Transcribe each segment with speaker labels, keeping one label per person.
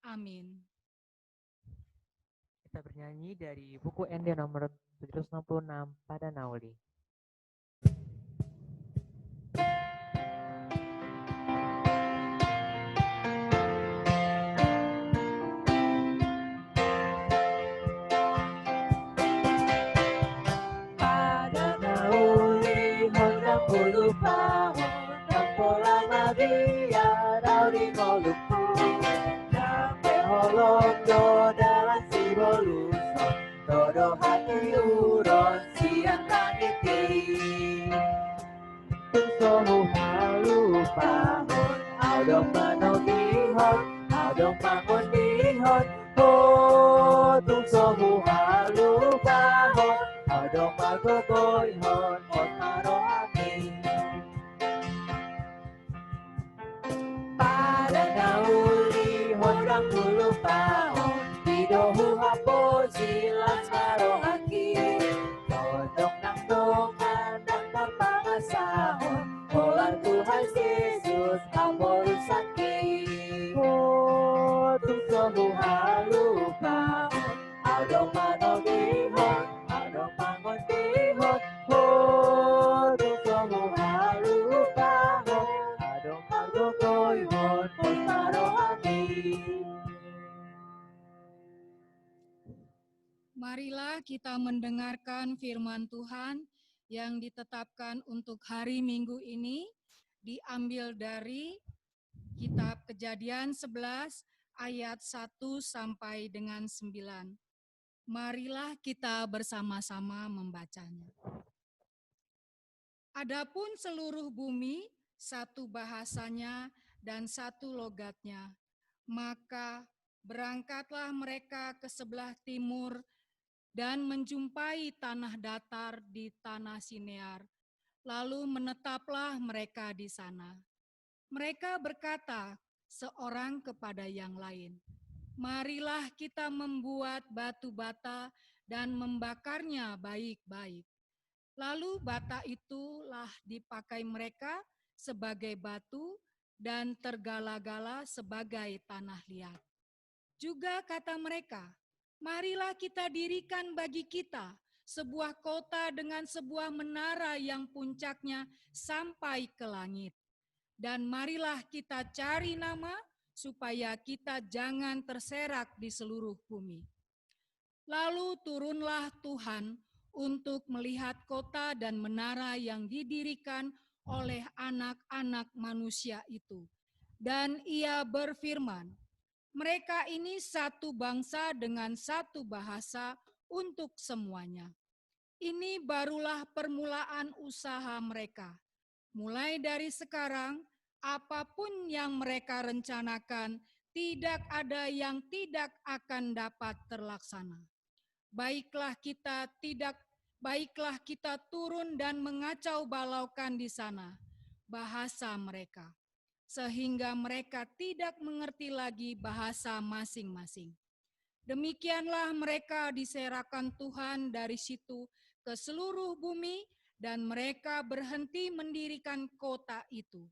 Speaker 1: Amin.
Speaker 2: Kita bernyanyi dari buku ND nomor 766 pada Nauli.
Speaker 3: Pada Nauli hendak lupa pulang lagi ada di Maluku. Sampai Holondo dalam si boluso todo hati uron siang kaniti. Tusomu halu pahon adong manogihon adong mangondihon. Oh tusomu halu pahon adong magogoyhon on marohani. Pada nauli hodang puluh tahun Didohu hapo silas marohaki Kodok nang dongan dan papangasahon Polan Tuhan Yesus ampun sakit. Oh tusomu halu pahon adong manogihon adong mangondihon. Oh tusomu halu pahon adong magogoyhon on marohani.
Speaker 1: Marilah kita mendengarkan firman Tuhan yang ditetapkan untuk hari Minggu ini, diambil dari kitab Kejadian 11 ayat 1 sampai dengan 9. Marilah kita bersama-sama membacanya. Adapun seluruh bumi, satu bahasanya dan satu logatnya, maka berangkatlah mereka ke sebelah timur dan menjumpai tanah datar di tanah Sinear. Lalu menetaplah mereka di sana. Mereka berkata seorang kepada yang lain, marilah kita membuat batu bata dan membakarnya baik-baik. Lalu bata itulah dipakai mereka sebagai batu dan tergala-gala sebagai tanah liat. Juga kata mereka, marilah kita dirikan bagi kita sebuah kota dengan sebuah menara yang puncaknya sampai ke langit. Dan marilah kita cari nama supaya kita jangan terserak di seluruh bumi. Lalu turunlah Tuhan untuk melihat kota dan menara yang didirikan oleh anak-anak manusia itu. Dan ia berfirman, mereka ini satu bangsa dengan satu bahasa untuk semuanya. Ini barulah permulaan usaha mereka. Mulai dari sekarang, apapun yang mereka rencanakan, tidak ada yang tidak akan dapat terlaksana. Baiklah kita turun dan mengacau balaukan di sana bahasa mereka, sehingga mereka tidak mengerti lagi bahasa masing-masing. Demikianlah mereka diserahkan Tuhan dari situ ke seluruh bumi, dan mereka berhenti mendirikan kota itu.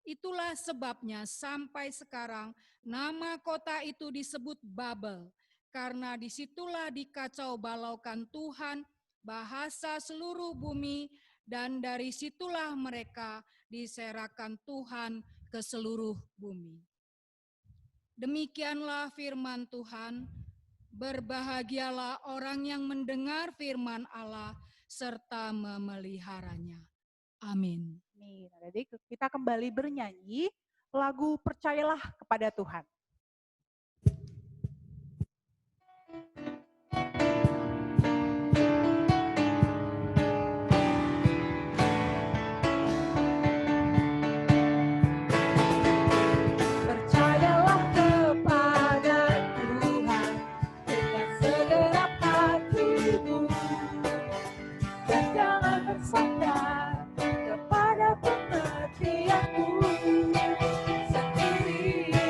Speaker 1: Itulah sebabnya sampai sekarang nama kota itu disebut Babel, karena disitulah dikacau balaukan Tuhan bahasa seluruh bumi, dan dari situlah mereka diserahkan Tuhan ke seluruh bumi. Demikianlah firman Tuhan. Berbahagialah orang yang mendengar firman Allah serta memeliharanya. Amin.
Speaker 4: Nih, jadi kita kembali bernyanyi lagu Percayalah kepada Tuhan.
Speaker 3: Percayalah kepada Tuhan dengan segenap hatimu dan jangan bersandar kepada pengertianmu sendiri.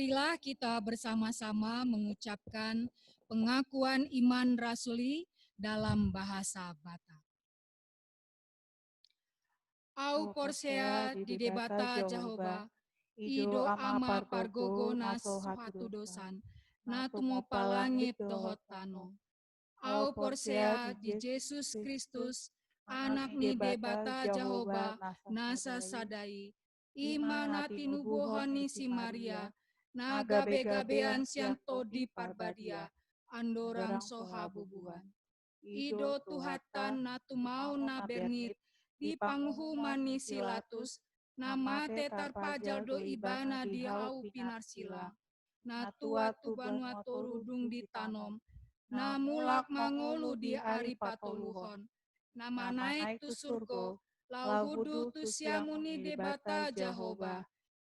Speaker 1: Marilah kita bersama-sama mengucapkan pengakuan iman rasuli dalam bahasa Batak. Au Porcea di debata Jehovah, Ido ama pargogo na suatu dosan, na tumo palangit dohot tano. Au Porcea di Yesus Kristus, anak ni debata Jehovah, nasa sadai, imanati nubuhon ni si Maria, na gabe-gabean sianto di parbadia, andorang sohabubuan. Ido tuhatan na tumau na bernit, di panghuman ni silatus, na mate tarpajal do ibana di hau pinarsila, na tua tubanua torudung di tanom, na mulak mangolu di ari patoluhon, na manaik tu surgo, lau hudu tu siamuni debata Jehovah,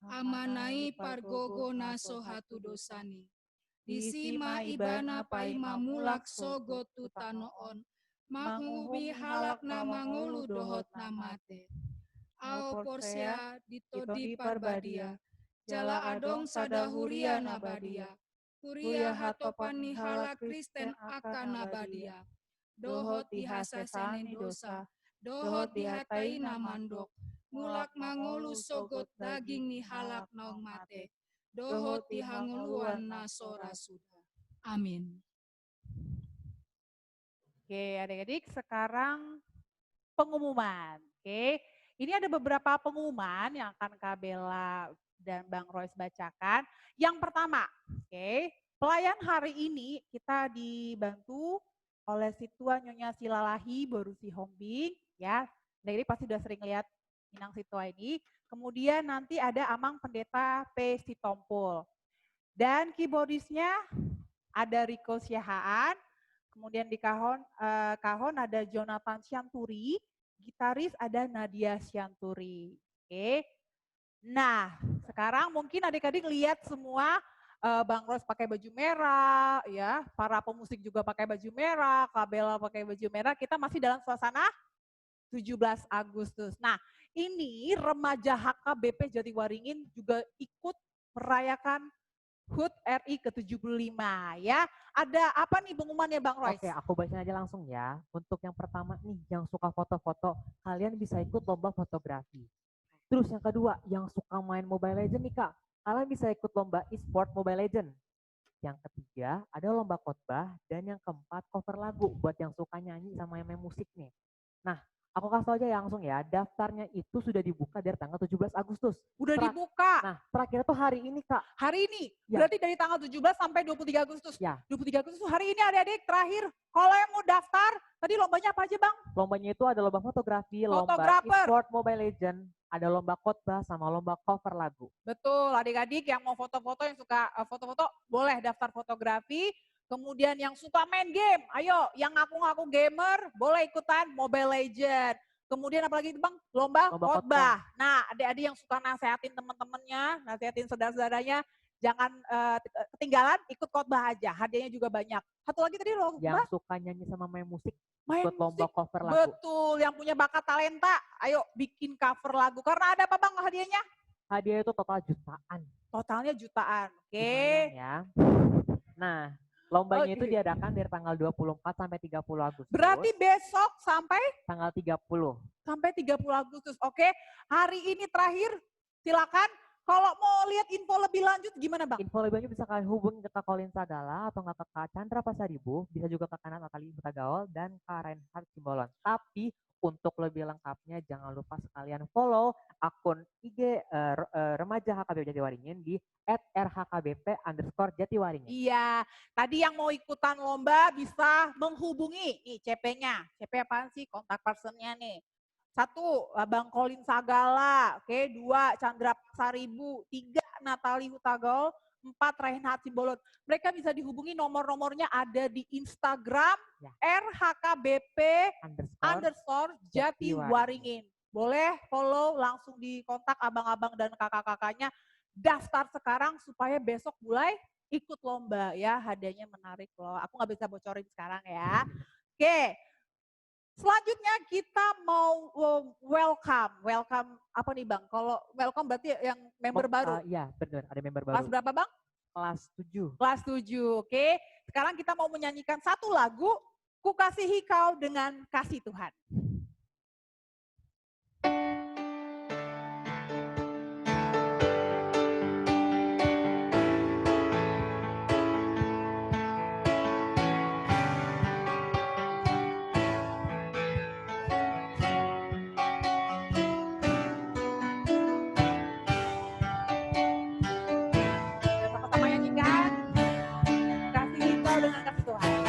Speaker 1: amanai pargogo na sohatu dosani. Disima ibana paima mulak sogo tu tanoon, mangubi halak na mangulu dohot na mate. Au Porcea ditodi parbadia, jala adong sada huria nabadia, huria hatopan ni halak Kristen akan nabadia. Dohot dihasa senen dosa, dohot dihatai na mandok, mulak mangulu sogot daging ni halak naong mate, dohot dihanguluan na sora suda. Amin.
Speaker 4: Oke, adik-adik, sekarang pengumuman. Oke, ini ada beberapa pengumuman yang akan Kak Bella dan Bang Royce bacakan. Yang pertama, oke, pelayan hari ini kita dibantu oleh Situa Nyonya Silalahi Borusi Hombing, ya. Jadi pasti sudah sering lihat Minang Situa ini. Kemudian nanti ada Amang Pendeta P. Sitompul. Dan keyboardisnya ada Riko Syahaan. Kemudian di kahon ada Jonathan Sianturi, gitaris ada Nadia Sianturi. Oke. Nah, sekarang mungkin adik-adik lihat semua Bang Ros pakai baju merah, ya, para pemusik juga pakai baju merah, Kak Bella pakai baju merah. Kita masih dalam suasana 17 Agustus. Nah, ini remaja HKBP Jatiwaringin juga ikut merayakan HUT RI ke-75 ya. Ada apa nih pengumumannya Bang Royce?
Speaker 2: Oke, aku bacain aja langsung ya. Untuk yang pertama nih, yang suka foto-foto, kalian bisa ikut lomba fotografi. Terus yang kedua, yang suka main Mobile Legends nih Kak, kalian bisa ikut lomba e-sport Mobile Legends. Yang ketiga, ada lomba khotbah. Dan yang keempat, cover lagu buat yang suka nyanyi sama yang main musik nih. Nah, aku kasih tau aja langsung ya, daftarnya itu sudah dibuka dari tanggal 17 Agustus.
Speaker 4: Udah dibuka.
Speaker 2: Nah, terakhir tuh hari ini Kak.
Speaker 4: Hari ini?
Speaker 2: Ya.
Speaker 4: Berarti dari tanggal 17 sampai 23 Agustus?
Speaker 2: Ya.
Speaker 4: 23 Agustus hari ini adik-adik terakhir. Kalau yang mau daftar, tadi lombanya apa aja Bang?
Speaker 2: Lombanya itu ada lomba fotografi, lomba e-sport Mobile Legends, ada lomba khotbah sama lomba cover lagu.
Speaker 4: Betul, adik-adik yang mau foto-foto, yang suka foto-foto, boleh daftar fotografi. Kemudian yang suka main game, ayo yang ngaku-ngaku gamer boleh ikutan Mobile Legends. Kemudian apalagi itu Bang? Lomba khotbah. Nah, adik-adik yang suka nasehatin teman-temannya, nasehatin saudara-saudaranya, jangan ketinggalan, ikut khotbah aja. Hadiahnya juga banyak. Satu lagi tadi lomba.
Speaker 2: Yang suka nyanyi sama main musik, ikut lomba cover lagu.
Speaker 4: Betul, yang punya bakat talenta, ayo bikin cover lagu. Karena ada apa Bang hadiahnya?
Speaker 2: Hadiah itu total jutaan.
Speaker 4: Totalnya jutaan, oke.
Speaker 2: Ya. Nah, lombanya itu diadakan dari tanggal 24 sampai 30 Agustus.
Speaker 4: Berarti besok sampai?
Speaker 2: Tanggal 30.
Speaker 4: Sampai 30 Agustus, oke. Hari ini terakhir, silakan. Kalau mau lihat info lebih lanjut gimana Bang?
Speaker 2: Info lebih lanjut bisa kalian hubungi ke Kak Colin Sagala atau nggak ke Kak Chandra Pasaribu, bisa juga ke Kak Natali Mutagaol dan Kak Reinhard Simbolon. Tapi untuk lebih lengkapnya jangan lupa sekalian follow akun IG Remaja HKBP Jatiwaringin di @rhkbp_Jatiwaringin.
Speaker 4: Iya, tadi yang mau ikutan lomba bisa menghubungi nih CP-nya. CP apaan sih? Kontak personnya nih. 1, Bang Colin Sagala, oke, 2, Chandra Pasaribu, 3, Natali Hutagol, 4, Reinhard Simbolon. Mereka bisa dihubungi, nomor-nomornya ada di Instagram ya. @rhkbp_Jatiwaringin. Boleh follow, langsung di kontak abang-abang dan kakak-kakaknya. Daftar sekarang supaya besok mulai ikut lomba ya, hadiahnya menarik loh. Aku nggak bisa bocorin sekarang ya. Oke. Selanjutnya kita mau welcome apa nih Bang? Kalau welcome berarti yang member baru?
Speaker 2: Iya benar, ada member baru.
Speaker 4: Kelas berapa Bang?
Speaker 2: kelas 7.
Speaker 4: Kelas 7, oke. Sekarang kita mau menyanyikan satu lagu, Ku Kasihi Kau dengan Kasih Tuhan. Kita sama-sama nyanyikan. Kasihi Kau dengan kasih Tuhan.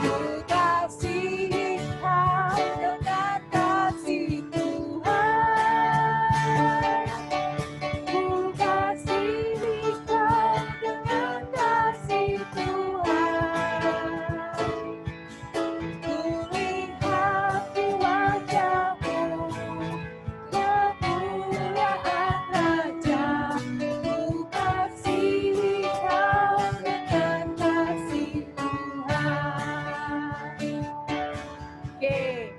Speaker 3: Ku kasihi Kau dengan kasih Tuhan. Ku kasihi Kau dengan kasih Tuhan. Ku lihat di wajah-Mu kemuliaan Raja. Ku kasihi Kau dengan kasih Tuhan.
Speaker 4: Oke,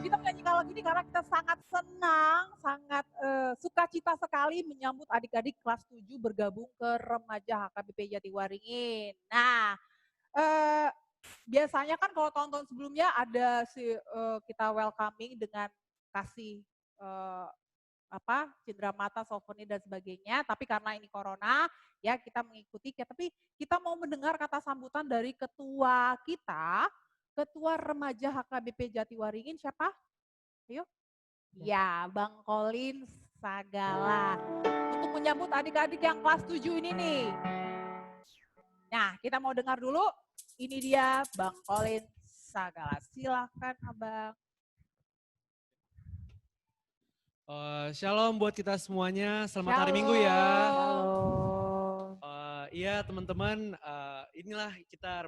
Speaker 4: kita menyanyikan lagu ini karena kita sangat senang, sangat sukacita sekali menyambut adik-adik kelas 7 bergabung ke Remaja HKBP Jatiwaringin. Nah, biasanya kan kalau tahun-tahun sebelumnya ada kita welcoming dengan kasih cindera mata, souvenir dan sebagainya. Tapi karena ini corona, ya kita mengikuti. Tapi kita mau mendengar kata sambutan dari ketua kita, Ketua Remaja HKBP Jatiwaringin siapa? Ayo. Ya, Bang Colin Sagala. Untuk menyambut adik-adik yang kelas 7 ini nih. Nah, kita mau dengar dulu. Ini dia Bang Colin Sagala. Silakan Abang.
Speaker 5: Shalom buat kita semuanya, selamat hari Minggu ya.
Speaker 4: Shalom.
Speaker 5: Iya teman-teman, inilah kita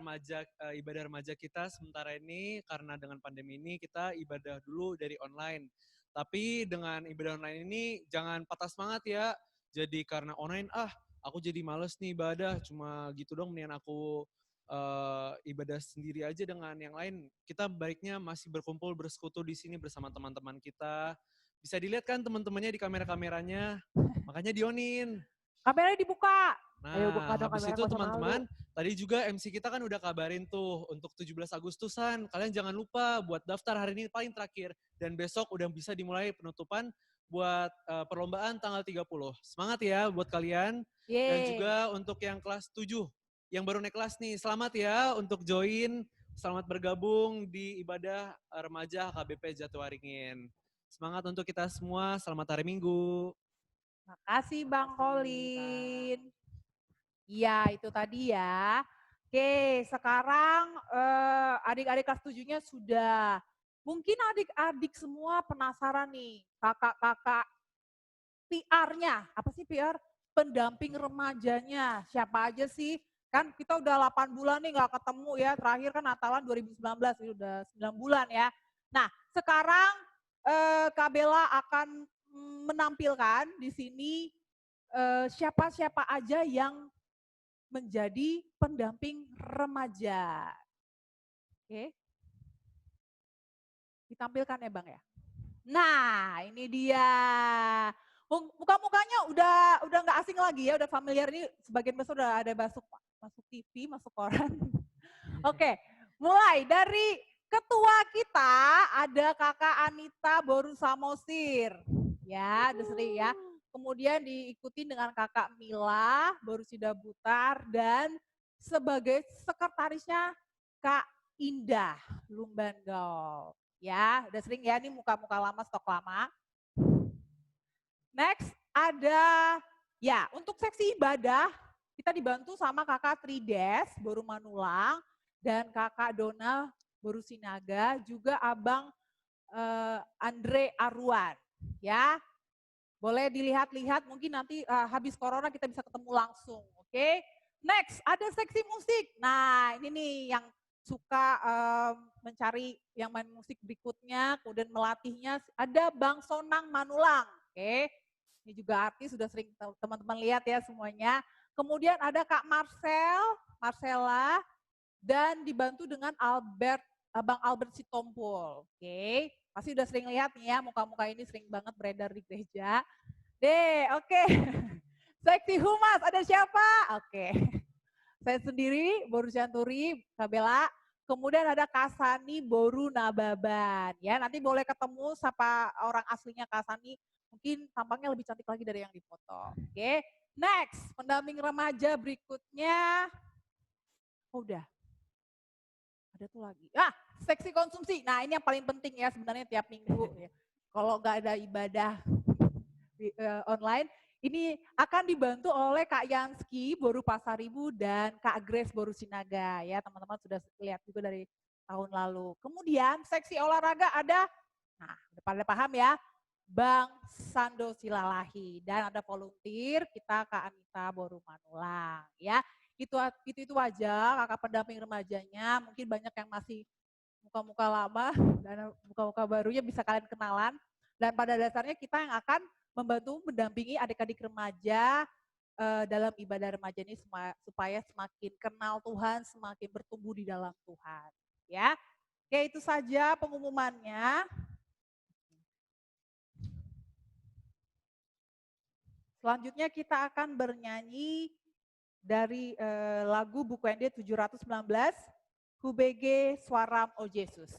Speaker 5: ibadah remaja kita sementara ini karena dengan pandemi ini kita ibadah dulu dari online. Tapi dengan ibadah online ini jangan patah semangat ya. Jadi karena online, aku jadi males nih ibadah, cuma gitu dong mendingan aku ibadah sendiri aja dengan yang lain. Kita baiknya masih berkumpul, bersekutu di sini bersama teman-teman kita. Bisa dilihat kan teman-temannya di kamera-kameranya, makanya dionin.
Speaker 4: Kameranya dibuka.
Speaker 5: Nah,
Speaker 2: Ayo buka dong
Speaker 5: habis
Speaker 2: kamera,
Speaker 5: itu
Speaker 2: gak usah
Speaker 5: teman-teman, tadi juga MC kita kan udah kabarin tuh untuk 17 Agustusan. Kalian jangan lupa buat daftar hari ini paling terakhir. Dan besok udah bisa dimulai penutupan buat perlombaan tanggal 30. Semangat ya buat kalian. Dan
Speaker 4: Yeay.
Speaker 5: juga untuk yang kelas 7, yang baru naik kelas nih, selamat ya untuk join. Selamat bergabung di ibadah remaja HKBP Jatiwaringin. Semangat untuk kita semua, selamat hari Minggu.
Speaker 4: Makasih Bang Colin. Iya itu tadi ya. Oke sekarang adik-adik kelas 7-nya sudah. Mungkin adik-adik semua penasaran nih. Kakak-kakak PR-nya. Apa sih PR? Pendamping remajanya. Siapa aja sih? Kan kita udah 8 bulan nih gak ketemu ya. Terakhir kan Natalan 2019. Ini udah 9 bulan ya. Nah sekarang Kak Bella akan menampilkan di sini siapa-siapa aja yang menjadi pendamping remaja. Oke. Ditampilkan ya Bang ya. Nah, ini dia. Muka-mukanya udah nggak asing lagi ya, udah familiar ini sebagian besar udah ada masuk TV, masuk koran. Oke, mulai dari ketua kita ada Kakak Anita Boru Samosir. Ya, udah sering ya. Kemudian diikuti dengan Kakak Mila Boru Sidabutar dan sebagai sekretarisnya Kak Indah Lumbangau. Ya, udah sering ya, ini muka-muka lama, stok lama. Next ada, ya untuk seksi ibadah, kita dibantu sama Kakak Trides Boru Manulang dan Kakak Dona Boru Sinaga, juga Abang Andre Arwan. Ya, boleh dilihat-lihat, mungkin nanti habis corona kita bisa ketemu langsung, oke? Next, ada seksi musik. Nah, ini nih yang suka mencari yang main musik berikutnya, kemudian melatihnya, ada Bang Sonang Manulang, oke? Ini juga artis, sudah sering teman-teman lihat ya semuanya. Kemudian ada Kak Marcella, dan dibantu dengan Abang Albert Sitompul, oke? Pasti udah sering lihat nih ya, muka-muka ini sering banget beredar di gereja. Oke. Seksi humas, ada siapa? Oke. Saya sendiri, Boru Janturi, Kabela. Kemudian ada Kasani Boru Nababan. Ya, nanti boleh ketemu siapa orang aslinya Kasani. Mungkin tampangnya lebih cantik lagi dari yang dipoto. Oke, next, pendamping remaja berikutnya. Oh, udah. Ada tuh lagi. Seksi konsumsi. Nah, ini yang paling penting ya sebenarnya tiap minggu. Ya. Kalau nggak ada ibadah online, ini akan dibantu oleh Kak Yanski Boru Pasaribu dan Kak Grace Boru Sinaga ya, teman-teman sudah lihat juga dari tahun lalu. Kemudian seksi olahraga ada, nah udah pada paham ya, Bang Sando Silalahi, dan ada volunteer kita Kak Anita Boru Manulang ya. Itu aja kakak pendamping remajanya, mungkin banyak yang masih muka-muka lama dan muka-muka barunya bisa kalian kenalan. Dan pada dasarnya kita yang akan membantu mendampingi adik-adik remaja dalam ibadah remaja ini supaya semakin kenal Tuhan, semakin bertumbuh di dalam Tuhan. Ya, oke itu saja pengumumannya. Selanjutnya kita akan bernyanyi dari lagu Buku ND 719, Hubege Swaram O Yesus.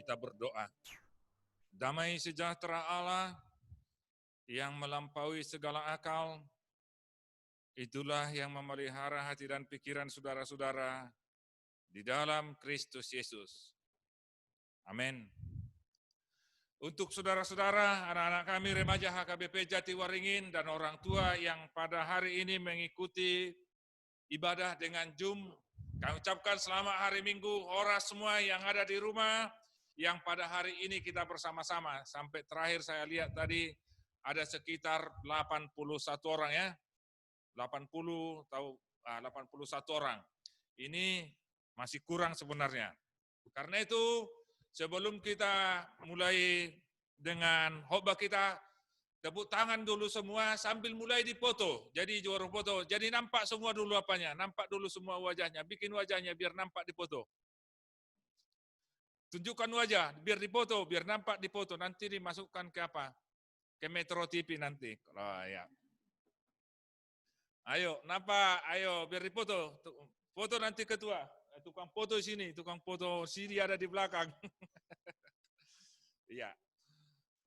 Speaker 6: Kita berdoa. Damai sejahtera Allah yang melampaui segala akal, itulah yang memelihara hati dan pikiran saudara-saudara di dalam Kristus Yesus. Amin. Untuk saudara-saudara, anak-anak kami remaja HKBP Jatiwaringin dan orang tua yang pada hari ini mengikuti ibadah dengan Zoom, kami ucapkan selamat hari Minggu, horas semua yang ada di rumah, yang pada hari ini kita bersama-sama. Sampai terakhir saya lihat tadi ada sekitar 81 orang ya. 81 orang. Ini masih kurang sebenarnya. Karena itu sebelum kita mulai dengan khotbah kita, tepuk tangan dulu semua sambil mulai dipoto. Jadi juara foto. Jadi nampak semua dulu apanya. Nampak dulu semua wajahnya. Bikin wajahnya biar nampak dipoto. Tunjukkan wajah, biar dipoto, biar nampak dipoto. Nanti dimasukkan ke apa? Ke Metro TV nanti. Oh, ya. Ayo, nampak, ayo, biar dipoto. Foto nanti ketua. Tukang foto sini, tukang foto sini ada di belakang. Iya.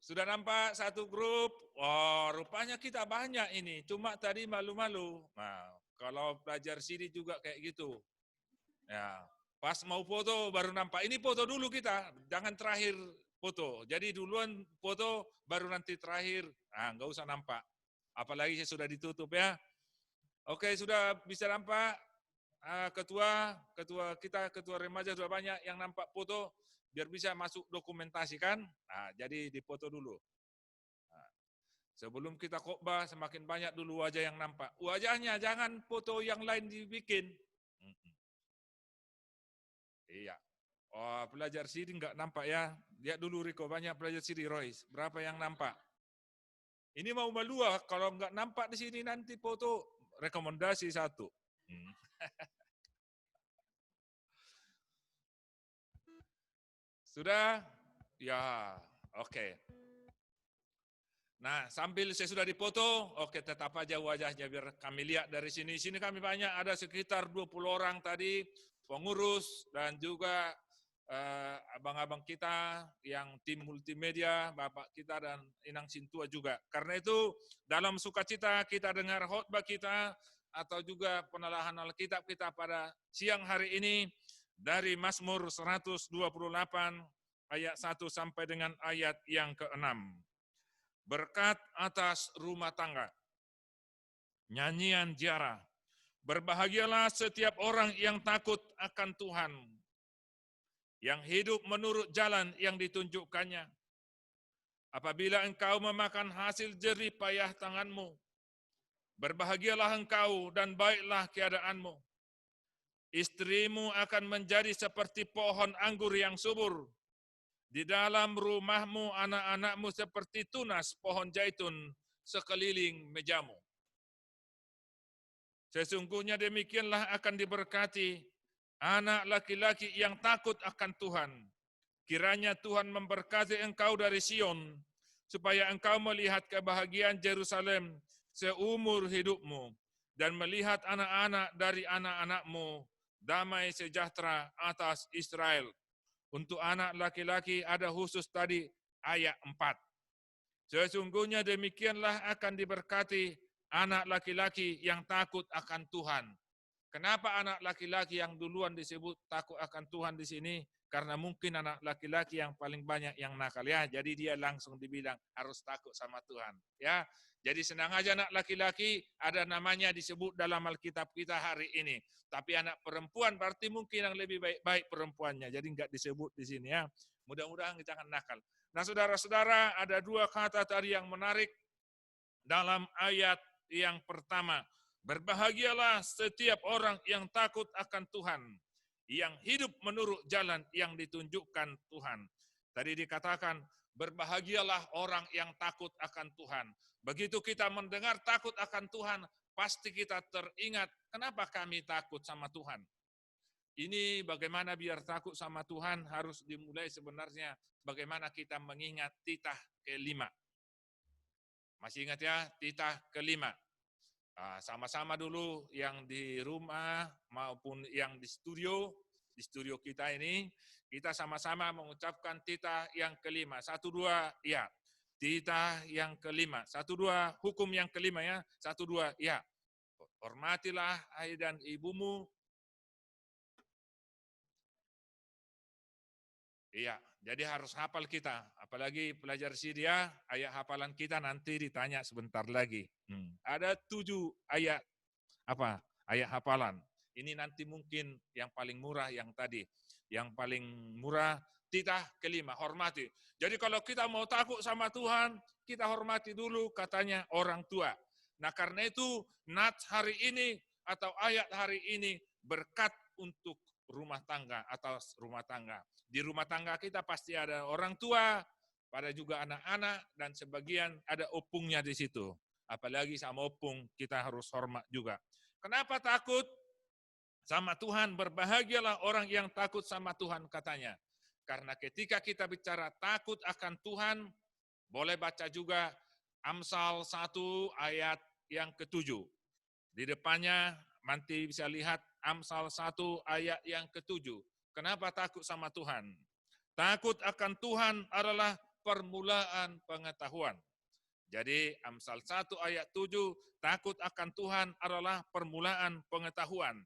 Speaker 6: Sudah nampak satu grup? Oh, rupanya kita banyak ini. Cuma tadi malu-malu. Nah, kalau belajar sini juga kayak gitu. Ya. Pas mau foto baru nampak. Ini foto dulu kita, jangan terakhir foto. Jadi duluan foto, baru nanti terakhir. Nah, nggak usah nampak. Apalagi saya sudah ditutup ya. Oke, sudah bisa nampak. Ketua remaja sudah banyak yang nampak foto, biar bisa masuk dokumentasi kan. Nah, jadi dipoto dulu. Nah, sebelum kita khotbah, semakin banyak dulu wajah yang nampak. Wajahnya jangan foto yang lain dibikin. Iya. Oh, pelajar sini nggak nampak ya. Lihat dulu Riko, banyak pelajar sini Royce. Berapa yang nampak? Ini mau malu kalau nggak nampak di sini nanti foto rekomendasi 1. Sudah? Ya, oke. Nah, sambil saya sudah dipoto, oke tetap aja wajahnya biar kami lihat dari sini. Sini kami banyak, ada sekitar 20 orang tadi, pengurus dan juga abang-abang kita yang tim multimedia, bapak kita dan Inang Sintua juga. Karena itu dalam sukacita kita dengar khotbah kita atau juga penelahan Alkitab kita pada siang hari ini dari Mazmur 128 ayat 1 sampai dengan ayat yang ke-6. Berkat atas rumah tangga. Nyanyian ziarah. Berbahagialah setiap orang yang takut akan Tuhan, yang hidup menurut jalan yang ditunjukkannya. Apabila engkau memakan hasil jerih payah tanganmu, berbahagialah engkau dan baiklah keadaanmu. Istrimu akan menjadi seperti pohon anggur yang subur. Di dalam rumahmu anak-anakmu seperti tunas pohon zaitun sekeliling mejamu. Sesungguhnya demikianlah akan diberkati anak laki-laki yang takut akan Tuhan. Kiranya Tuhan memberkati engkau dari Sion, supaya engkau melihat kebahagiaan Yerusalem seumur hidupmu, dan melihat anak-anak dari anak-anakmu, damai sejahtera atas Israel. Untuk anak laki-laki ada khusus tadi ayat 4. Sesungguhnya demikianlah akan diberkati anak laki-laki yang takut akan Tuhan. Kenapa anak laki-laki yang duluan disebut takut akan Tuhan di sini? Karena mungkin anak laki-laki yang paling banyak yang nakal ya. Jadi dia langsung dibilang harus takut sama Tuhan. Ya, jadi senang aja anak laki-laki ada namanya disebut dalam Alkitab kita hari ini. Tapi anak perempuan berarti mungkin yang lebih baik-baik perempuannya. Jadi enggak disebut di sini ya. Mudah-mudahan jangan nakal. Nah, saudara-saudara, ada 2 kata tadi yang menarik dalam ayat yang pertama. Berbahagialah setiap orang yang takut akan Tuhan, yang hidup menurut jalan yang ditunjukkan Tuhan. Tadi dikatakan, berbahagialah orang yang takut akan Tuhan. Begitu kita mendengar takut akan Tuhan, pasti kita teringat, kenapa kami takut sama Tuhan? Ini bagaimana biar takut sama Tuhan harus dimulai sebenarnya bagaimana kita mengingat titah ke-5. Masih ingat ya, titah ke-5. Sama-sama dulu yang di rumah maupun yang di studio kita ini, kita sama-sama mengucapkan titah yang ke-5. 1, 2, ya. Titah yang ke-5. 1, 2, hukum yang ke-5 ya. 1, 2, ya. Hormatilah ayah dan ibumu. Iya, jadi harus hafal kita. Apalagi pelajar Syria, ayat hafalan kita nanti ditanya sebentar lagi. Ada 7 ayat ayat hafalan. Ini nanti mungkin yang paling murah yang tadi. Yang paling murah, titah ke-5, hormati. Jadi kalau kita mau takut sama Tuhan, kita hormati dulu katanya orang tua. Nah karena itu, nats hari ini atau ayat hari ini berkat untuk rumah tangga atau rumah tangga. Di rumah tangga kita pasti ada orang tua, pada juga anak-anak, dan sebagian ada opungnya di situ. Apalagi sama opung, kita harus hormat juga. Kenapa takut sama Tuhan? Berbahagialah orang yang takut sama Tuhan katanya. Karena ketika kita bicara takut akan Tuhan, boleh baca juga Amsal 1 ayat yang ke-7. Di depannya nanti bisa lihat Amsal 1 ayat yang ke-7. Kenapa takut sama Tuhan? Takut akan Tuhan adalah permulaan pengetahuan. Jadi Amsal 1 ayat 7, takut akan Tuhan adalah permulaan pengetahuan.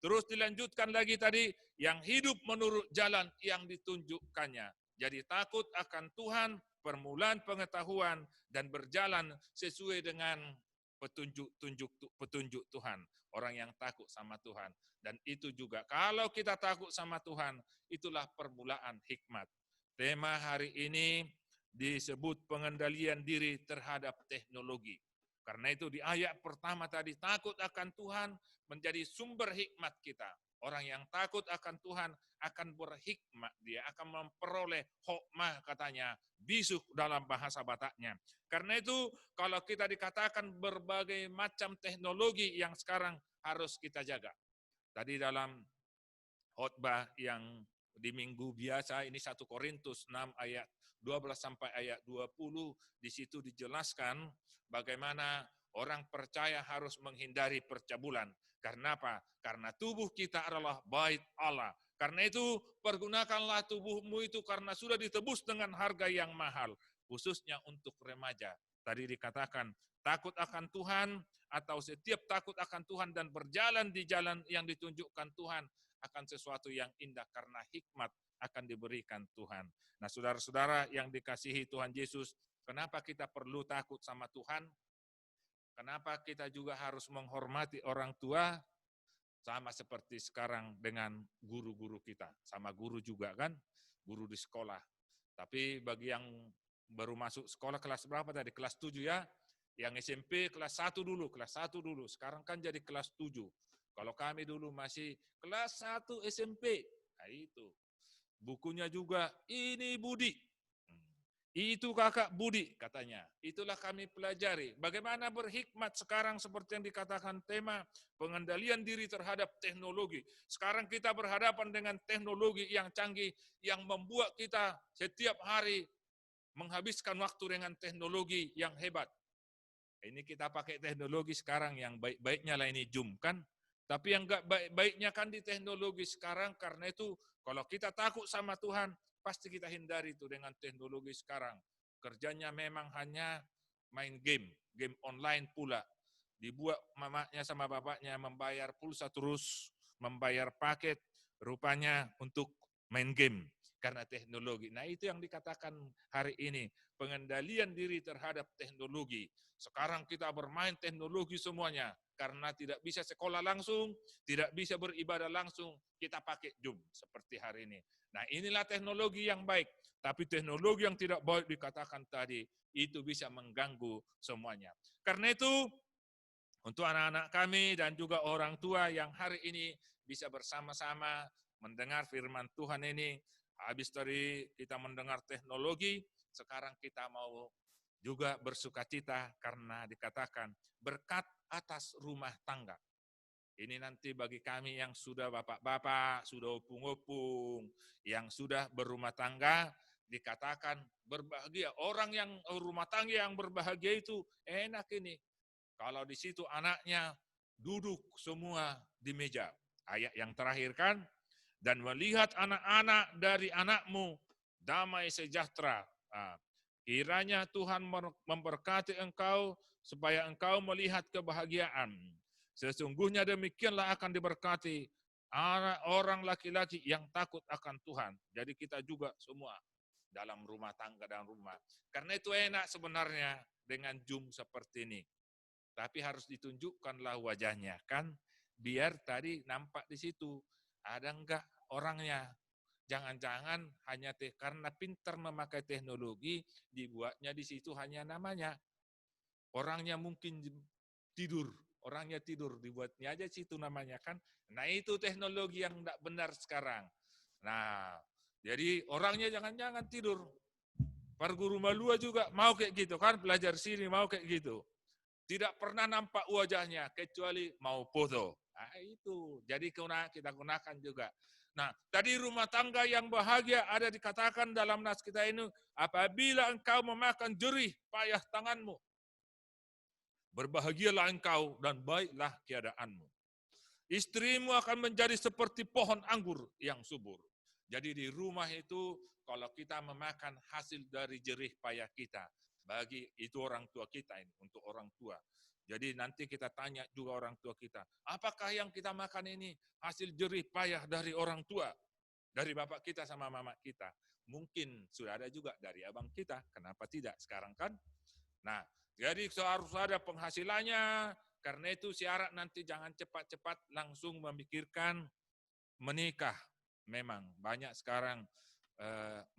Speaker 6: Terus dilanjutkan lagi tadi, yang hidup menurut jalan yang ditunjukkannya. Jadi takut akan Tuhan, permulaan pengetahuan, dan berjalan sesuai dengan petunjuk Tuhan. Orang yang takut sama Tuhan. Dan itu juga, kalau kita takut sama Tuhan, itulah permulaan hikmat. Tema hari ini disebut pengendalian diri terhadap teknologi. Karena itu di ayat pertama tadi, takut akan Tuhan menjadi sumber hikmat kita. Orang yang takut akan Tuhan akan berhikmat, dia akan memperoleh hikmah katanya, bisuk dalam bahasa Bataknya. Karena itu kalau kita dikatakan berbagai macam teknologi yang sekarang harus kita jaga. Tadi dalam khotbah yang di minggu biasa ini 1 Korintus 6 ayat 12 sampai ayat 20, di situ dijelaskan bagaimana orang percaya harus menghindari percabulan. Karena apa? Karena tubuh kita adalah bait Allah. Karena itu pergunakanlah tubuhmu itu karena sudah ditebus dengan harga yang mahal, khususnya untuk remaja. Tadi dikatakan takut akan Tuhan atau setiap takut akan Tuhan dan berjalan di jalan yang ditunjukkan Tuhan akan sesuatu yang indah karena hikmat akan diberikan Tuhan. Nah, saudara-saudara yang dikasihi Tuhan Yesus, kenapa kita perlu takut sama Tuhan? Kenapa kita juga harus menghormati orang tua? Sama seperti sekarang dengan guru-guru kita. Sama guru juga kan, guru di sekolah. Tapi bagi yang baru masuk sekolah kelas berapa tadi? Kelas 7 ya. Yang SMP kelas 1 dulu, kelas 1 dulu. Sekarang kan jadi kelas 7. Kalau kami dulu masih kelas 1 SMP. Nah itu. Bukunya juga, ini Budi. Itu kakak Budi katanya. Itulah kami pelajari. Bagaimana berhikmat sekarang seperti yang dikatakan tema pengendalian diri terhadap teknologi. Sekarang kita berhadapan dengan teknologi yang canggih yang membuat kita setiap hari menghabiskan waktu dengan teknologi yang hebat. Ini kita pakai teknologi sekarang yang baik-baiknya lah ini Zoom kan. Tapi yang enggak baik-baiknya kan di teknologi sekarang, karena itu kalau kita takut sama Tuhan, pasti kita hindari itu dengan teknologi sekarang. Kerjanya memang hanya main game online pula. Dibuat mamanya sama bapaknya membayar pulsa terus, membayar paket, rupanya untuk main game karena teknologi. Nah itu yang dikatakan hari ini, pengendalian diri terhadap teknologi. Sekarang kita bermain teknologi semuanya, karena tidak bisa sekolah langsung, tidak bisa beribadah langsung, kita pakai Zoom seperti hari ini. Nah inilah teknologi yang baik, tapi teknologi yang tidak baik dikatakan tadi, itu bisa mengganggu semuanya. Karena itu, untuk anak-anak kami dan juga orang tua yang hari ini bisa bersama-sama mendengar firman Tuhan ini, habis dari kita mendengar teknologi, sekarang kita mau juga bersukacita karena dikatakan berkat atas rumah tangga. Ini nanti bagi kami yang sudah bapak-bapak, sudah opung-opung, yang sudah berumah tangga, dikatakan berbahagia. Orang yang rumah tangga yang berbahagia itu enak ini. Kalau di situ anaknya duduk semua di meja. Ayat yang terakhir kan, dan melihat anak-anak dari anakmu damai sejahtera. Nah, kiranya Tuhan memberkati engkau supaya engkau melihat kebahagiaan. Sesungguhnya demikianlah akan diberkati orang laki-laki yang takut akan Tuhan. Jadi kita juga semua dalam rumah tangga dan rumah. Karena itu enak sebenarnya dengan Zoom seperti ini. Tapi harus ditunjukkanlah wajahnya kan, biar tadi nampak di situ ada enggak orangnya. Jangan-jangan hanya karena pintar memakai teknologi, dibuatnya di situ hanya namanya. Orangnya mungkin tidur, dibuatnya aja situ namanya kan. Nah itu teknologi yang enggak benar sekarang. Nah, jadi orangnya jangan-jangan tidur. Para guru malua juga mau kayak gitu kan, belajar sini mau kayak gitu. Tidak pernah nampak wajahnya, kecuali mau foto. Nah itu, jadi kita gunakan juga. Nah, tadi rumah tangga yang bahagia ada dikatakan dalam nas kita ini, apabila engkau memakan jerih payah tanganmu, berbahagialah engkau dan baiklah keadaanmu. Istrimu akan menjadi seperti pohon anggur yang subur. Jadi di rumah itu, kalau kita memakan hasil dari jerih payah kita, bagi itu orang tua kita ini, untuk orang tua. Jadi nanti kita tanya juga orang tua kita, apakah yang kita makan ini hasil jerih payah dari orang tua, dari bapak kita sama mama kita? Mungkin sudah ada juga dari abang kita, kenapa tidak sekarang kan? Nah, jadi harus ada penghasilannya, karena itu syarat nanti jangan cepat-cepat langsung memikirkan menikah. Memang banyak sekarang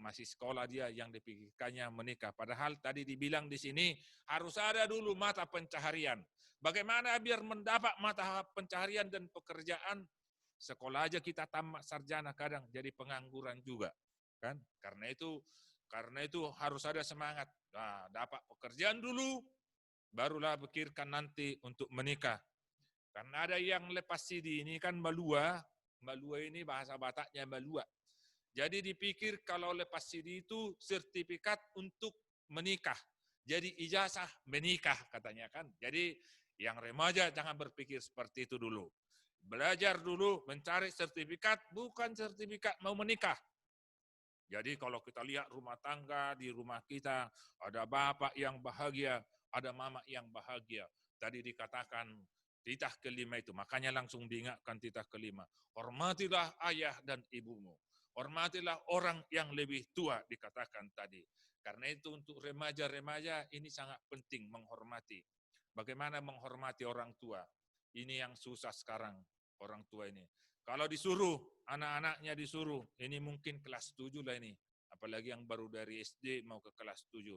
Speaker 6: masih sekolah dia yang dipikirkannya menikah. Padahal tadi dibilang di sini harus ada dulu mata pencaharian. Bagaimana biar mendapat mata pencaharian dan pekerjaan? Sekolah aja kita tamat sarjana kadang jadi pengangguran juga, kan? Karena itu harus ada semangat. Nah, dapat pekerjaan dulu, barulah pikirkan nanti untuk menikah. Karena ada yang lepas CD ini kan malua ini bahasa Bataknya malua. Jadi dipikir kalau lepas CD itu sertifikat untuk menikah. Jadi ijazah menikah katanya kan. Jadi yang remaja jangan berpikir seperti itu dulu. Belajar dulu mencari sertifikat, bukan sertifikat mau menikah. Jadi kalau kita lihat rumah tangga di rumah kita, ada bapak yang bahagia, ada mama yang bahagia. Tadi dikatakan titah kelima itu, makanya langsung diingatkan titah kelima. Hormatilah ayah dan ibumu. Hormatilah orang yang lebih tua dikatakan tadi. Karena itu untuk remaja-remaja ini sangat penting menghormati. Bagaimana menghormati orang tua? Ini yang susah sekarang orang tua ini. Kalau disuruh, anak-anaknya disuruh, ini mungkin kelas 7 lah ini. Apalagi yang baru dari SD mau ke kelas 7.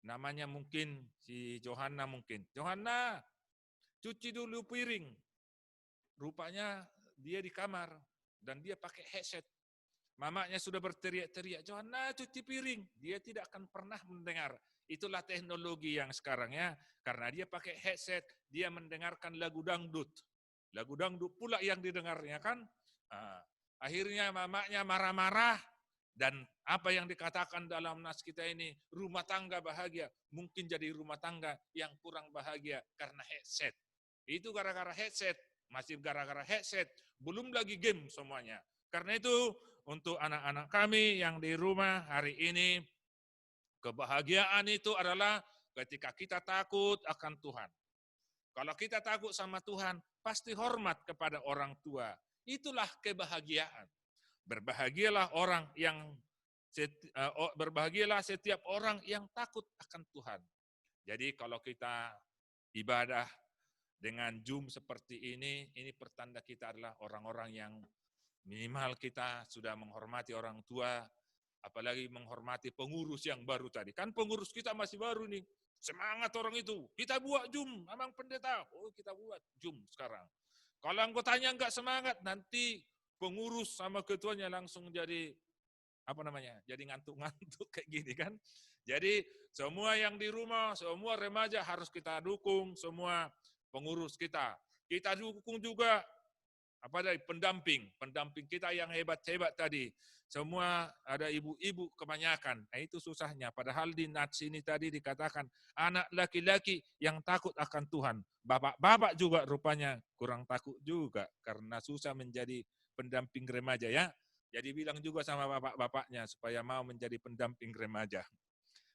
Speaker 6: Namanya mungkin si Johanna mungkin. Johanna, cuci dulu piring. Rupanya dia di kamar dan dia pakai headset. Mamanya sudah berteriak-teriak, Johanna cuci piring. Dia tidak akan pernah mendengar. Itulah teknologi yang sekarang ya. Karena dia pakai headset, dia mendengarkan lagu dangdut. Lagu dangdut pula yang didengarnya kan. Akhirnya mamanya marah-marah. Dan apa yang dikatakan dalam nas kita ini, rumah tangga bahagia. Mungkin jadi rumah tangga yang kurang bahagia karena headset. Itu gara-gara headset. Masih gara-gara headset. Belum lagi game semuanya. Karena itu untuk anak-anak kami yang di rumah hari ini, kebahagiaan itu adalah ketika kita takut akan Tuhan. Kalau kita takut sama Tuhan, pasti hormat kepada orang tua. Itulah kebahagiaan. Berbahagialah setiap orang yang takut akan Tuhan. Jadi kalau kita ibadah dengan Zoom seperti ini pertanda kita adalah orang-orang yang minimal kita sudah menghormati orang tua, apalagi menghormati pengurus yang baru tadi. Kan pengurus kita masih baru nih. Semangat orang itu. Kita buat Zoom, Amang Pendeta. Oh, kita buat Zoom sekarang. Kalau anggotanya enggak semangat, nanti pengurus sama ketuanya langsung jadi jadi ngantuk-ngantuk kayak gini kan. Jadi semua yang di rumah, semua remaja harus kita dukung, semua pengurus kita. Kita dukung juga pendamping kita yang hebat-hebat tadi. Semua ada ibu-ibu kebanyakan. Nah, itu susahnya. Padahal di nats ini tadi dikatakan anak laki-laki yang takut akan Tuhan. Bapak-bapak juga rupanya kurang takut juga karena susah menjadi pendamping remaja ya. Jadi bilang juga sama bapak-bapaknya supaya mau menjadi pendamping remaja.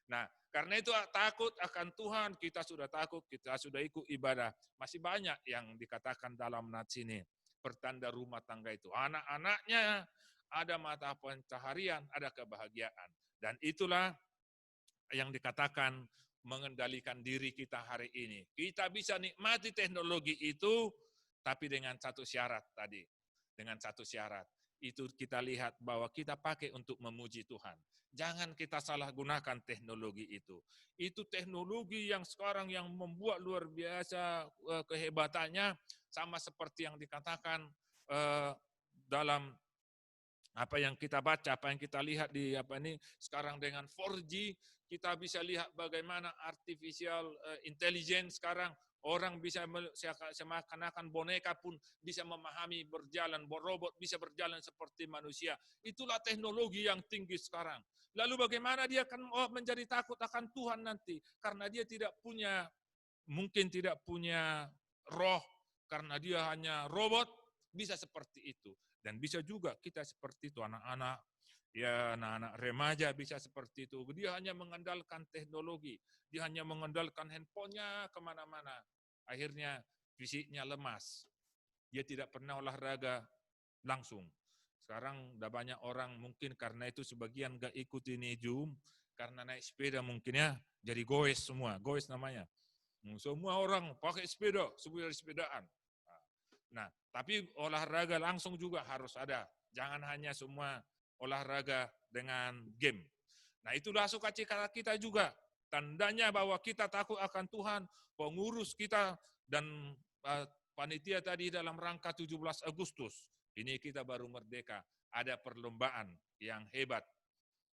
Speaker 6: Nah, karena itu takut akan Tuhan, kita sudah takut, kita sudah ikut ibadah. Masih banyak yang dikatakan dalam nats ini. Pertanda rumah tangga itu. Anak-anaknya ada mata pencaharian, ada kebahagiaan. Dan itulah yang dikatakan mengendalikan diri kita hari ini. Kita bisa nikmati teknologi itu, tapi dengan satu syarat tadi. Dengan satu syarat. Itu kita lihat bahwa kita pakai untuk memuji Tuhan. Jangan kita salah gunakan teknologi itu. Itu teknologi yang sekarang yang membuat luar biasa kehebatannya, sama seperti yang dikatakan dalam apa yang kita baca, apa yang kita lihat di sekarang dengan 4G, kita bisa lihat bagaimana artificial intelligence sekarang. Orang bisa seakan-akan boneka pun bisa memahami berjalan, robot bisa berjalan seperti manusia. Itulah teknologi yang tinggi sekarang. Lalu bagaimana dia akan menjadi takut akan Tuhan nanti? Karena dia mungkin tidak punya roh, karena dia hanya robot, bisa seperti itu. Dan bisa juga kita seperti itu, anak-anak Ya, anak-anak remaja bisa seperti itu. Dia hanya mengandalkan teknologi. Dia hanya mengandalkan handphonenya kemana-mana. Akhirnya fisiknya lemas. Dia tidak pernah olahraga langsung. Sekarang udah banyak orang mungkin karena itu sebagian gak ikut ini Zoom. Karena naik sepeda mungkin ya. Jadi goes semua. Goes namanya. Semua orang pakai sepeda. Semua dari sepedaan. Nah, tapi olahraga langsung juga harus ada. Jangan hanya semua olahraga dengan game. Nah, itulah sukacita kita juga. Tandanya bahwa kita takut akan Tuhan, pengurus kita dan panitia tadi dalam rangka 17 Agustus. Ini kita baru merdeka. Ada perlombaan yang hebat.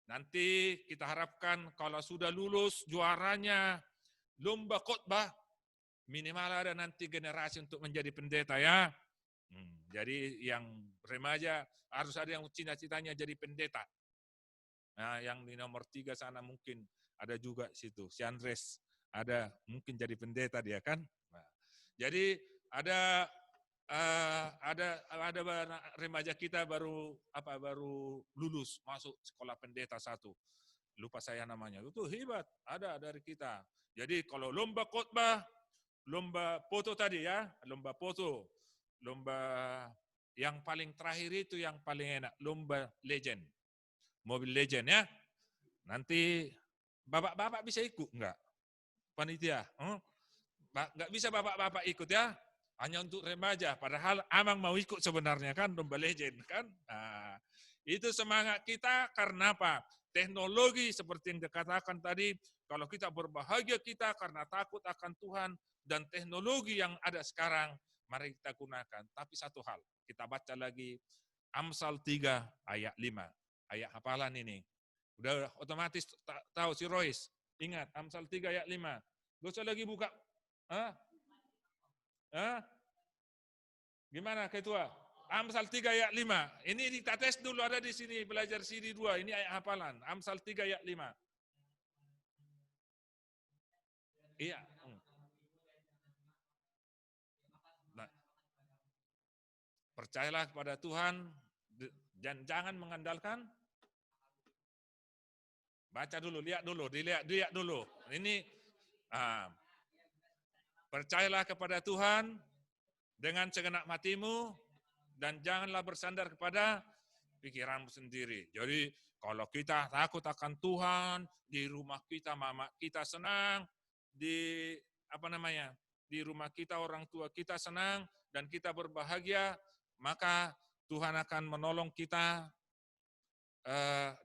Speaker 6: Nanti kita harapkan kalau sudah lulus juaranya lomba khotbah, minimal ada nanti generasi untuk menjadi pendeta ya. Jadi yang remaja harus ada yang cita-citanya jadi pendeta. Nah, yang di nomor 3 sana mungkin ada juga situ. Si Andres ada mungkin jadi pendeta dia kan. Nah, jadi ada remaja kita baru lulus masuk sekolah pendeta 1. Lupa saya namanya. Itu hebat, ada dari kita. Jadi kalau lomba khotbah, lomba foto tadi ya, lomba foto. Lomba yang paling terakhir itu yang paling enak, lomba legend. Mobil legend ya. Nanti bapak-bapak bisa ikut enggak? Panitia. Enggak bisa bapak-bapak ikut ya. Hanya untuk remaja. Padahal Amang mau ikut sebenarnya kan, lomba legend kan. Nah, itu semangat kita karena apa? Teknologi seperti yang dikatakan tadi, kalau kita berbahagia kita karena takut akan Tuhan dan teknologi yang ada sekarang, mari kita gunakan. Tapi satu hal, kita baca lagi Amsal 3 ayat 5. Ayat hafalan ini. Udah otomatis tahu si Royce. Ingat, Amsal 3 ayat 5. Gak usah lagi buka. Gimana ketua? Amsal 3 ayat 5. Ini kita tes dulu, ada di sini, belajar CD 2. Ini ayat hafalan. Amsal 3 ayat 5. Iya. Nah, percayalah kepada Tuhan dan jangan mengandalkan. Baca dulu, lihat dulu, dilihat dulu. Ini percayalah kepada Tuhan dengan segenap hatimu dan janganlah bersandar kepada pikiranmu sendiri. Jadi kalau kita takut akan Tuhan, di rumah kita mama kita senang, di di rumah kita orang tua kita senang dan kita berbahagia, maka Tuhan akan menolong kita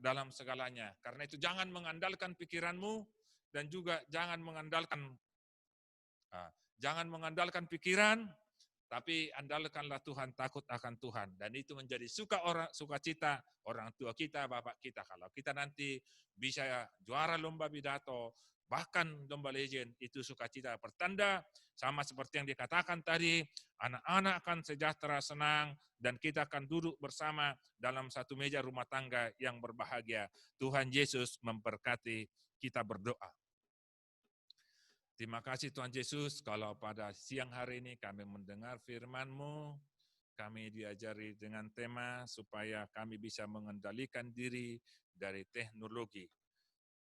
Speaker 6: dalam segalanya. Karena itu jangan mengandalkan pikiranmu dan juga jangan mengandalkan pikiran, tapi andalkanlah Tuhan, takut akan Tuhan. Dan itu menjadi sukacita orang tua kita, bapak kita. Kalau kita nanti bisa juara lomba pidato, bahkan lomba legend, itu sukacita pertanda sama seperti yang dikatakan tadi, anak-anak akan sejahtera, senang, dan kita akan duduk bersama dalam satu meja rumah tangga yang berbahagia. Tuhan Yesus memberkati, kita berdoa. Terima kasih Tuhan Yesus, kalau pada siang hari ini kami mendengar firman-Mu, kami diajari dengan tema supaya kami bisa mengendalikan diri dari teknologi.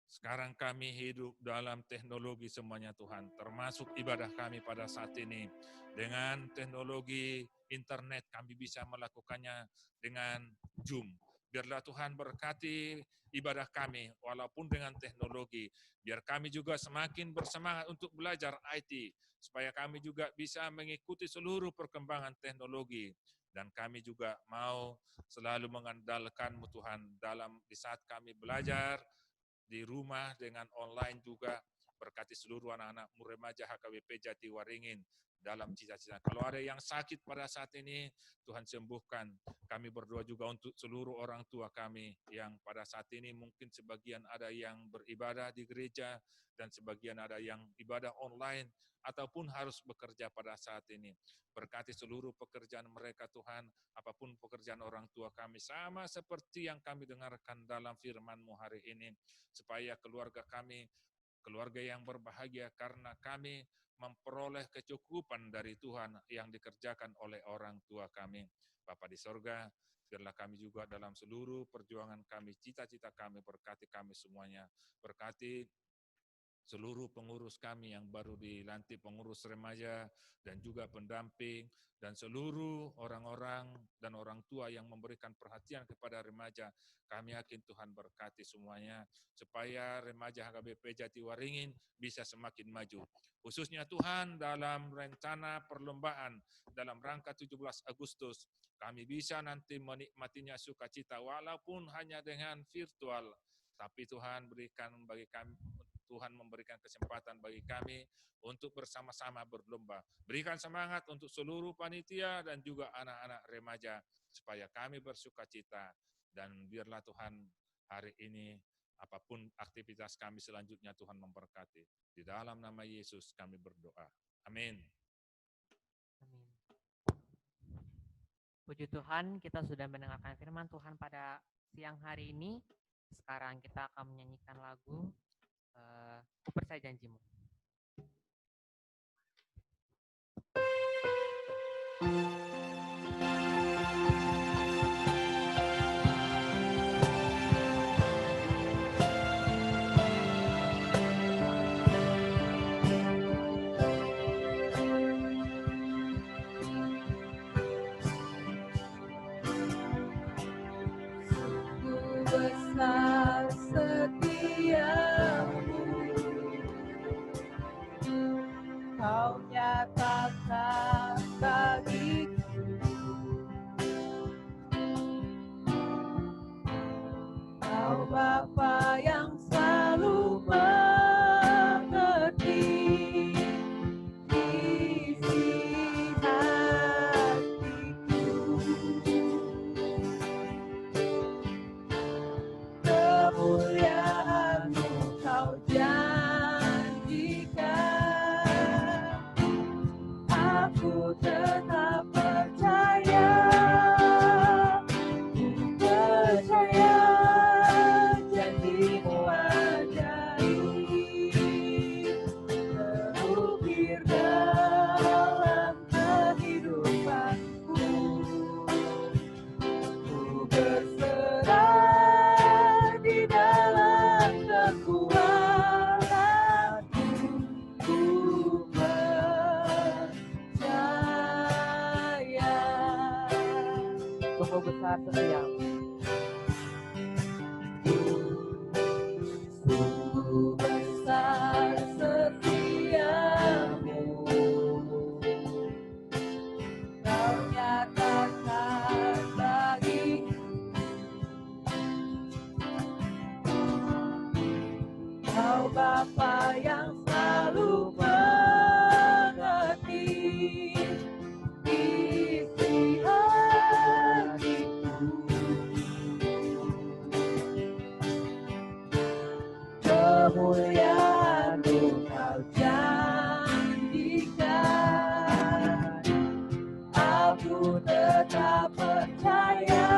Speaker 6: Sekarang kami hidup dalam teknologi semuanya Tuhan, termasuk ibadah kami pada saat ini. Dengan teknologi internet kami bisa melakukannya dengan Zoom. Biarlah Tuhan berkati ibadah kami walaupun dengan teknologi. Biar kami juga semakin bersemangat untuk belajar IT, supaya kami juga bisa mengikuti seluruh perkembangan teknologi. Dan kami juga mau selalu mengandalkan-Mu Tuhan di saat kami belajar, di rumah dengan online juga. Berkati seluruh anak-anak remaja HKBP Jatiwaringin dalam cita-cita. Kalau ada yang sakit pada saat ini, Tuhan sembuhkan. Kami berdoa juga untuk seluruh orang tua kami yang pada saat ini mungkin sebagian ada yang beribadah di gereja dan sebagian ada yang ibadah online ataupun harus bekerja pada saat ini. Berkati seluruh pekerjaan mereka Tuhan, apapun pekerjaan orang tua kami, sama seperti yang kami dengarkan dalam firman-Mu hari ini, supaya keluarga kami keluarga yang berbahagia karena kami memperoleh kecukupan dari Tuhan yang dikerjakan oleh orang tua kami. Bapa di sorga, biarlah kami juga dalam seluruh perjuangan kami, cita-cita kami, berkati kami semuanya. Berkati seluruh pengurus kami yang baru dilantik, pengurus remaja dan juga pendamping, dan seluruh orang-orang dan orang tua yang memberikan perhatian kepada remaja. Kami yakin Tuhan berkati semuanya, supaya remaja HKBP Jatiwaringin bisa semakin maju. Khususnya Tuhan dalam rencana perlombaan dalam rangka 17 Agustus, kami bisa nanti menikmatinya sukacita walaupun hanya dengan virtual. Tapi Tuhan berikan bagi kami, Tuhan memberikan kesempatan bagi kami untuk bersama-sama berlomba. Berikan semangat untuk seluruh panitia dan juga anak-anak remaja, supaya kami bersukacita. Dan biarlah Tuhan hari ini, apapun aktivitas kami selanjutnya, Tuhan memberkati. Di dalam nama Yesus kami berdoa. Amin.
Speaker 2: Amin. Puji Tuhan, kita sudah mendengarkan firman Tuhan pada siang hari ini. Sekarang kita akan menyanyikan lagu Ku Percaya Janjimu.
Speaker 3: Besar setiamu, Kau nyatakan bagiku. Kau Bapa yang selalu mengerti isi hatiku. Kemuliaan-Mu Kau janjikan, aku tetap percaya, ku percaya janji-Mu ajaib, terukir dalam kehidupanku. Ku berserah di dalam kekuatanmu, ku percaya.
Speaker 2: Sungguh besar setiamu.
Speaker 3: Sungguh besar setiamu, Kau nyatakan bagiku. Kau Bapa yang selalu mengerti isi hatiku. Kemuliaan-Mu Kau janjikan, aku tetap percaya,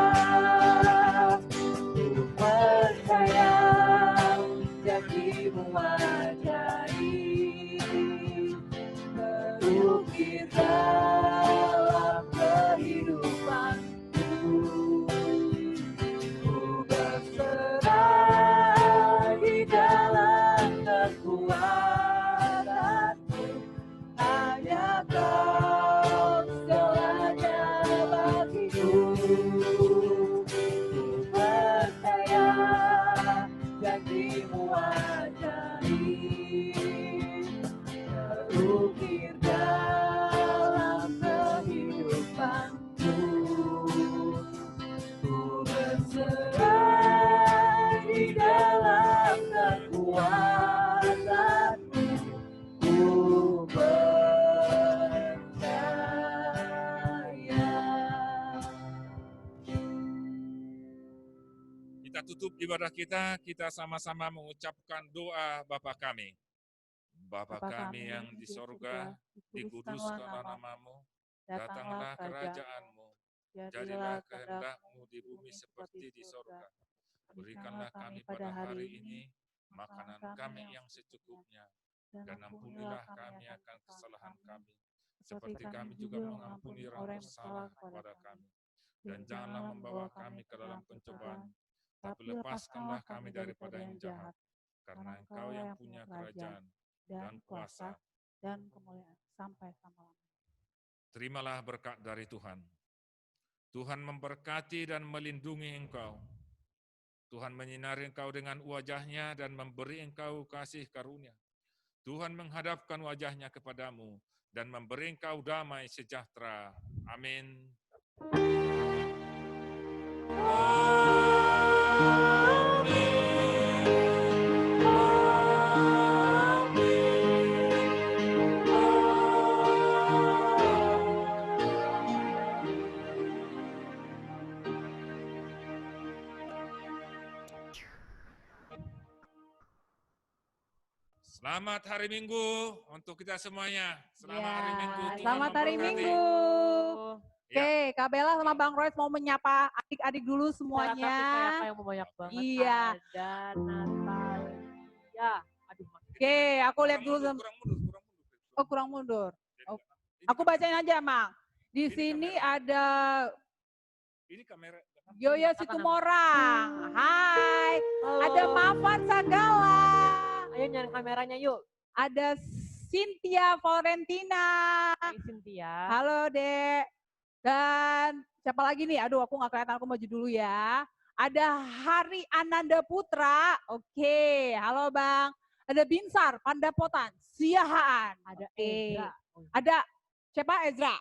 Speaker 3: ku percaya janji-Mu ajaib, terukir dalam kehidupanku. Ku berserah di dalam kekuatanmu, hanya Kau segalanya bagiku. Ku percaya janji-Mu ajaib, terukir dalam kehidupanku. Ku berserah di dalam kekuatanmu, ku percaya.
Speaker 6: Kita tutup ibadah kita sama-sama mengucapkan doa Bapa kami. Bapa kami yang di sorga, dikuduskanlah namamu, datanglah kerajaan-Mu, jadilah kehendak-Mu di bumi seperti di sorga. Berikanlah kami pada hari ini makanan kami yang secukupnya, dan ampunilah kami akan kesalahan kami, seperti kami juga mengampuni orang bersalah kepada kami. Dan janganlah membawa kami ke dalam pencobaan, tapi lepaskanlah kami daripada yang jahat, karena Engkau yang punya kerajaan dan kuasa
Speaker 4: dan kemuliaan sampai selama-lamanya.
Speaker 6: Terimalah berkat dari Tuhan. Tuhan memberkati dan melindungi engkau. Tuhan menyinari engkau dengan wajah-Nya dan memberi engkau kasih karunia. Tuhan menghadapkan wajah-Nya kepadamu dan memberi engkau damai sejahtera. Amin. Selamat hari Minggu untuk kita semuanya. Selamat hari Minggu. Tuhan
Speaker 4: Selamat hari
Speaker 6: memberkati.
Speaker 4: Minggu. Oke, Kak Bella sama Bang Royce mau menyapa adik-adik dulu semuanya.
Speaker 2: Yang banyak banget.
Speaker 4: Iya.
Speaker 2: Ada Natalia. Aduh,
Speaker 4: Oke, aku lihat dulu.
Speaker 6: Kurang mundur.
Speaker 4: Oh, kurang mundur. Oh,
Speaker 6: Ini
Speaker 4: aku bacain aja, Mang. Di
Speaker 6: Ini
Speaker 4: sini
Speaker 6: kamera.
Speaker 4: ada
Speaker 6: Ini kamera.
Speaker 4: Yoyo Situmorang. Hai. Ada Mafan Sagala.
Speaker 2: Ayo nyalain kameranya yuk.
Speaker 4: Ada Cynthia Florentina.
Speaker 2: Hai Cynthia.
Speaker 4: Halo, Dek. Dan siapa lagi nih? Aduh, aku nggak kelihatan, aku maju dulu ya. Ada Hari Ananda Putra. Oke, halo Bang. Ada Binsar Pandapotan, Siahaan.
Speaker 2: Ada
Speaker 4: Oke.
Speaker 2: Ezra.
Speaker 4: Ada siapa? Ezra.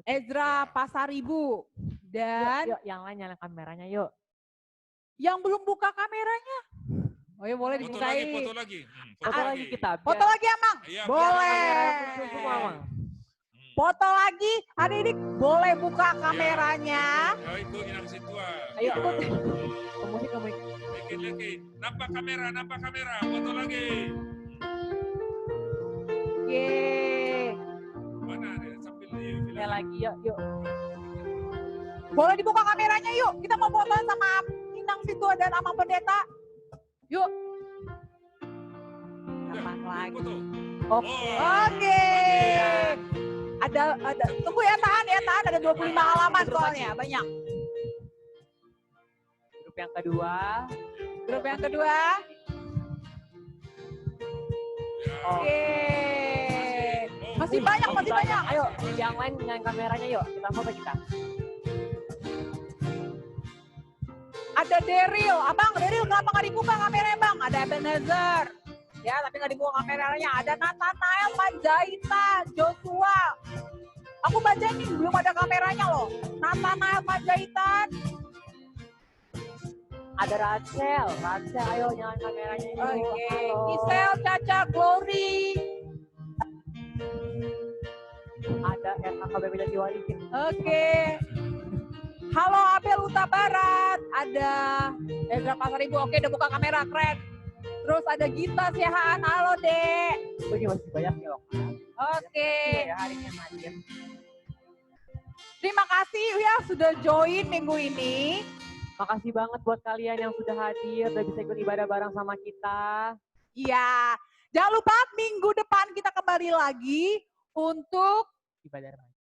Speaker 4: Ezra
Speaker 6: Ya.
Speaker 4: Pasaribu. Dan
Speaker 2: Yuk, yang lain nyalain kameranya yuk.
Speaker 4: yang belum buka kameranya. Oh ya boleh
Speaker 6: Foto
Speaker 4: dibukain.
Speaker 6: lagi.
Speaker 2: Foto lagi kita.
Speaker 4: Foto lagi ya, Mang?
Speaker 6: Iya,
Speaker 4: Boleh.
Speaker 2: Semua, Mang.
Speaker 4: Foto lagi, adik-adik boleh buka kameranya.
Speaker 6: Ayo ikut yang situ.
Speaker 2: Ayo ikut. Musik.
Speaker 6: Lagi. Nampak kamera. Foto lagi.
Speaker 4: Yeay.
Speaker 6: Mana dia sambil
Speaker 2: Ya lagi yuk.
Speaker 4: Boleh dibuka kameranya yuk. Kita mau foto sama Inang Situa dan Amang Pendeta. Yuk. Kapan lagi?
Speaker 6: Foto.
Speaker 2: Oke.
Speaker 4: Oke. Ada tunggu ya, tahan ada 25 halaman soalnya, banyak.
Speaker 2: Grup yang kedua.
Speaker 4: Grup yang kedua. Oke. Masih banyak.
Speaker 2: Ayo, yang lain nyalain kameranya yuk. Kita foto kita.
Speaker 4: Ada Daryl, Daryl kenapa nggak dibuka kameranya Bang? Ada Ebenezer, ya tapi nggak dibuka kameranya. Ada Nathanael Panjaitan, Joshua. Aku baca nih, belum ada kameranya loh. Nathanael Panjaitan.
Speaker 2: Ada Rachel, ayo nyalain kameranya yuk.
Speaker 4: Oke,
Speaker 2: Halo.
Speaker 4: Giselle, Caca, Glory.
Speaker 2: Ada RKKBP Jatiwaringin.
Speaker 4: Oke. Halo Abel Huta Barat, ada Ezra Pasaribu, oke udah buka kamera, keren. Terus ada Gita Siahaan, halo Dek.
Speaker 2: Ini masih banyak ya.
Speaker 4: Oke.
Speaker 2: Ya, harinya hadir.
Speaker 4: Terima kasih ya sudah join minggu ini.
Speaker 2: Makasih banget buat kalian yang sudah hadir, udah bisa ikut ibadah bareng sama kita.
Speaker 4: Iya, jangan lupa minggu depan kita kembali lagi untuk
Speaker 2: Ibadah remaja.